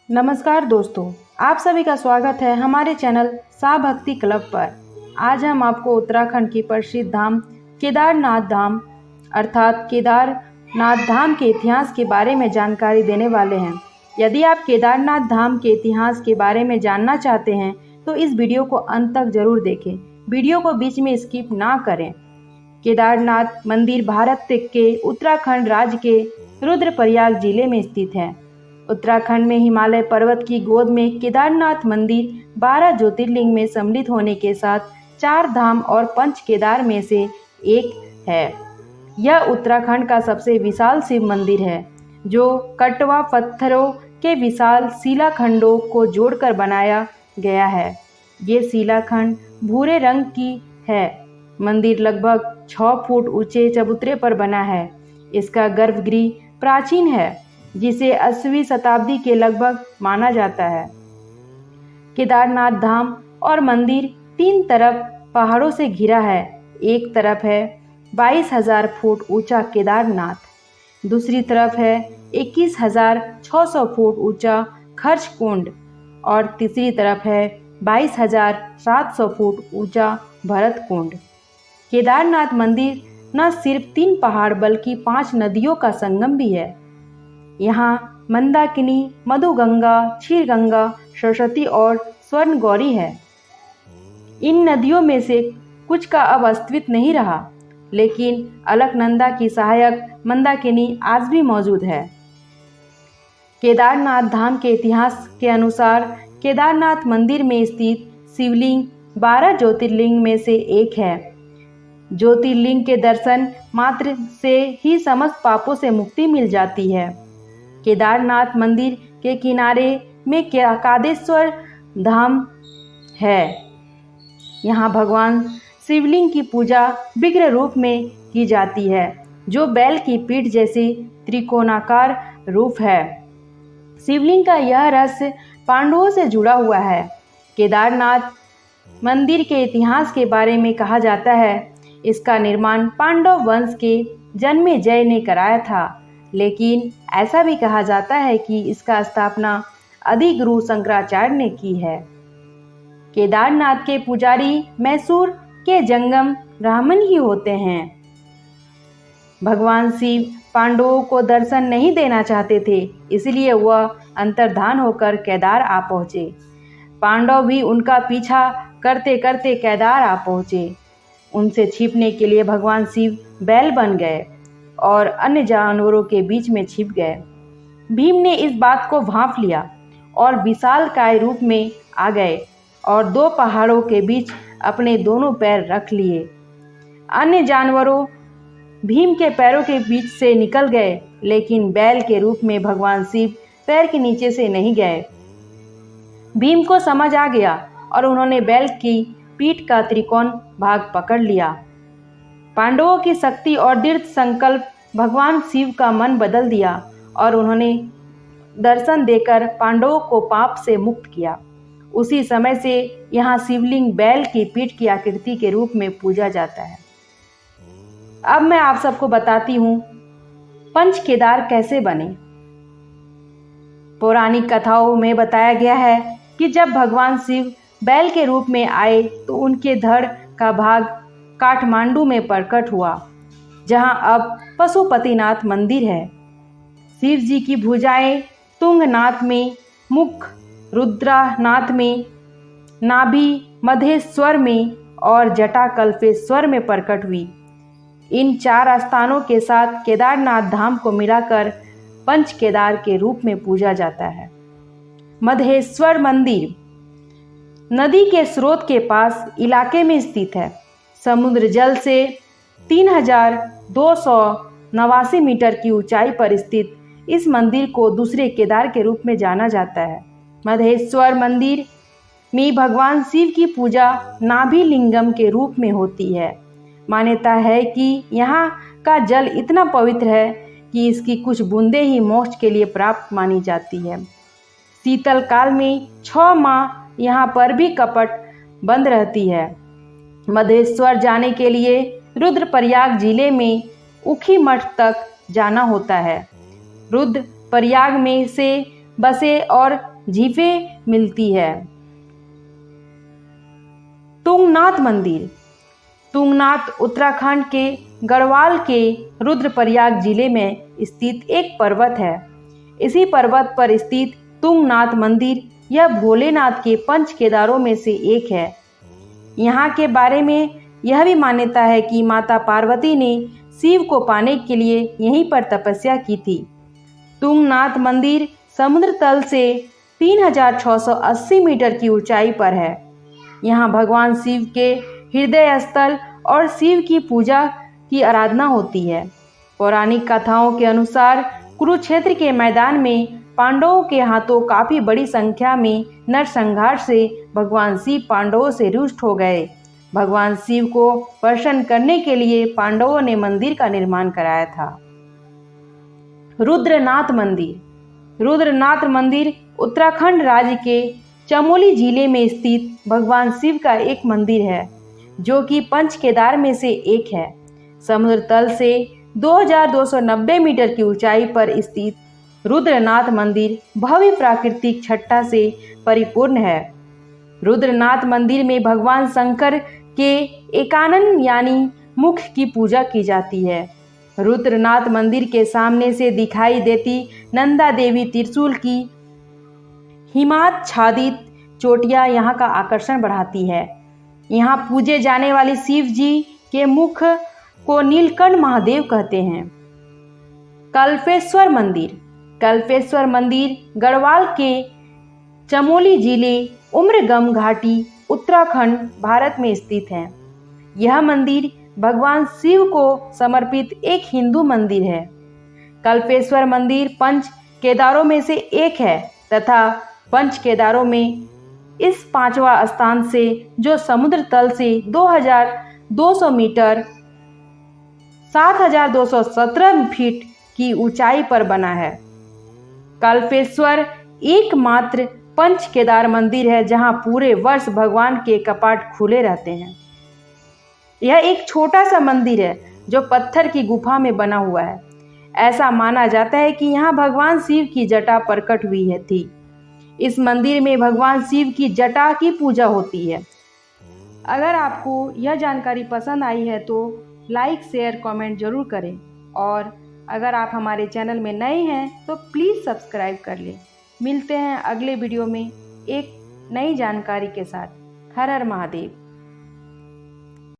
नमस्कार दोस्तों, आप सभी का स्वागत है हमारे चैनल सा भक्ति क्लब पर। आज हम आपको उत्तराखंड की प्रसिद्ध धाम केदारनाथ धाम अर्थात केदारनाथ धाम के इतिहास के बारे में जानकारी देने वाले हैं। यदि आप केदारनाथ धाम के इतिहास के बारे में जानना चाहते हैं तो इस वीडियो को अंत तक जरूर देखें। वीडियो को बीच में स्किप ना करें। केदारनाथ मंदिर भारत के उत्तराखंड राज्य के रुद्रप्रयाग जिले में स्थित है। उत्तराखंड में हिमालय पर्वत की गोद में केदारनाथ मंदिर 12 ज्योतिर्लिंग में सम्मिलित होने के साथ 4 धाम और पंच केदार में से एक है। यह उत्तराखंड का सबसे विशाल शिव मंदिर है, जो कटवा पत्थरों के विशाल शिलाखंडों को जोड़कर बनाया गया है। ये शिलाखंड भूरे रंग की है। मंदिर लगभग 6 फुट ऊंचे चबूतरे पर बना है। इसका गर्भगृह प्राचीन है, जिसे 8वीं शताब्दी के लगभग माना जाता है। केदारनाथ धाम और मंदिर 3 तरफ पहाड़ों से घिरा है। एक तरफ है 22,000 फुट ऊंचा केदारनाथ, दूसरी तरफ है 21,600 फुट ऊंचा खर्च कुंड और तीसरी तरफ है 22,700 फुट ऊंचा भरत कुंड। केदारनाथ मंदिर न सिर्फ 3 पहाड़ बल्कि 5 नदियों का संगम भी है। यहाँ मंदाकिनी, मधुगंगा, क्षीरगंगा, सरस्वती और स्वर्ण गौरी है। इन नदियों में से कुछ का अब अस्तित्व नहीं रहा, लेकिन अलकनंदा की सहायक मंदाकिनी आज भी मौजूद है। केदारनाथ धाम के इतिहास के अनुसार केदारनाथ मंदिर में स्थित शिवलिंग 12 ज्योतिर्लिंग में से एक है। ज्योतिर्लिंग के दर्शन मात्र से ही समस्त पापों से मुक्ति मिल जाती है। केदारनाथ मंदिर के किनारे में कादेश्वर धाम है। यहाँ भगवान शिवलिंग की पूजा विग्रह रूप में की जाती है, जो बैल की पीठ जैसी त्रिकोणाकार रूप है। शिवलिंग का यह रहस्य पांडवों से जुड़ा हुआ है। केदारनाथ मंदिर के इतिहास के बारे में कहा जाता है, इसका निर्माण पांडव वंश के जन्मेजय ने कराया था, लेकिन ऐसा भी कहा जाता है कि इसका स्थापना आदिगुरु शंकराचार्य ने की है। केदारनाथ के पुजारी मैसूर के जंगम ब्राह्मण ही होते हैं। भगवान शिव पांडवों को दर्शन नहीं देना चाहते थे, इसलिए वह अंतर्धान होकर केदार आ पहुँचे। पांडव भी उनका पीछा करते करते केदार आ पहुँचे। उनसे छिपने के लिए भगवान शिव बैल बन गए और अन्य जानवरों के बीच में छिप गए। भीम ने इस बात को भांप लिया और विशालकाय रूप में आ गए और 2 पहाड़ों के बीच अपने दोनों पैर रख लिए। अन्य जानवरों भीम के पैरों के बीच से निकल गए, लेकिन बैल के रूप में भगवान शिव पैर के नीचे से नहीं गए। भीम को समझ आ गया और उन्होंने बैल की पीठ का त्रिकोण भाग पकड़ लिया। पांडवों की शक्ति और दृढ़ संकल्प भगवान शिव का मन बदल दिया और उन्होंने दर्शन देकर पांडवों को पाप से मुक्त किया। उसी समय से यहाँ शिवलिंग बैल की पीठ की आकृति के रूप में पूजा जाता है। अब मैं आप सबको बताती हूँ पंच केदार कैसे बने। पौराणिक कथाओं में बताया गया है कि जब भगवान शिव बैल के रूप में आए तो उनके धड़ का भाग काठमांडू में प्रकट हुआ, जहां अब पशुपतिनाथ मंदिर है। शिव जी की भुजाएं तुंगनाथ में, मुख रुद्रनाथ में, नाभि मधेश्वर में और जटा कल्पेश्वर में प्रकट हुई। इन 4 स्थानों के साथ केदारनाथ धाम को मिलाकर पंच केदार के रूप में पूजा जाता है। मधेश्वर मंदिर नदी के स्रोत के पास इलाके में स्थित है। समुद्र जल से 3,289 मीटर की ऊंचाई पर स्थित इस मंदिर को दूसरे केदार के रूप में जाना जाता है। मधेश्वर मंदिर में भगवान शिव की पूजा नाभि लिंगम के रूप में होती है। मान्यता है कि यहाँ का जल इतना पवित्र है कि इसकी कुछ बूंदें ही मोक्ष के लिए प्राप्त मानी जाती है। शीतल काल में 6 माह यहाँ पर भी कपट बंद रहती है। मधेश्वर जाने के लिए रुद्रप्रयाग जिले में उखी मठ तक जाना होता है। रुद्रप्रयाग में से बसें और झींफें मिलती है। तुंगनाथ मंदिर। तुंगनाथ उत्तराखंड के गढ़वाल के रुद्रप्रयाग जिले में स्थित एक पर्वत है। इसी पर्वत पर स्थित तुंगनाथ मंदिर यह भोलेनाथ के पंच केदारों में से एक है। यहाँ के बारे में यह भी मान्यता है कि माता पार्वती ने शिव को पाने के लिए यहीं पर तपस्या की थी। तुंगनाथ मंदिर समुद्र तल से 3680 मीटर की ऊंचाई पर है। यहाँ भगवान शिव के हृदय स्थल और शिव की पूजा की आराधना होती है। पौराणिक कथाओं के अनुसार कुरुक्षेत्र के मैदान में पांडवों के हाथों काफी बड़ी संख्या में नरसंहार से भगवान शिव पांडवों से रुष्ट हो गए। भगवान शिव को प्रसन्न करने के लिए पांडवों ने मंदिर का निर्माण कराया था। रुद्रनाथ मंदिर। रुद्रनाथ मंदिर उत्तराखंड राज्य के चमोली जिले में स्थित भगवान शिव का एक मंदिर है, जो कि पंच केदार में से एक है। समुद्र तल से 2290 मीटर की ऊंचाई पर स्थित रुद्रनाथ मंदिर भव्य प्राकृतिक छट्टा से परिपूर्ण है। रुद्रनाथ मंदिर में भगवान शंकर के एकानन यानी मुख की पूजा की जाती है। रुद्रनाथ मंदिर के सामने से दिखाई देती नंदा देवी त्रिशूल की हिमाच्छादित चोटियां यहाँ का आकर्षण बढ़ाती है। यहाँ पूजे जाने वाली शिव जी के मुख को नीलकंठ महादेव कहते हैं। कल्पेश्वर मंदिर। कल्पेश्वर मंदिर गढ़वाल के चमोली जिले उम्रगम घाटी उत्तराखंड भारत में स्थित है। यह मंदिर भगवान शिव को समर्पित एक हिंदू मंदिर है। कल्पेश्वर मंदिर पंच केदारों में से एक है तथा पंच केदारों में इस पांचवा स्थान से जो समुद्र तल से 2200 मीटर 7217 फीट की ऊंचाई पर बना है। कल्पेश्वर एकमात्र पंच केदार मंदिर है जहां पूरे वर्ष भगवान के कपाट खुले रहते हैं। यह एक छोटा सा मंदिर है जो पत्थर की गुफा में बना हुआ है। ऐसा माना जाता है कि यहाँ भगवान शिव की जटा प्रकट हुई थी। इस मंदिर में भगवान शिव की जटा की पूजा होती है। अगर आपको यह जानकारी पसंद आई है तो लाइक शेयर कमेंट जरूर करें, और अगर आप हमारे चैनल में नए हैं तो प्लीज़ सब्सक्राइब कर लें। मिलते हैं अगले वीडियो में एक नई जानकारी के साथ। हर हर महादेव।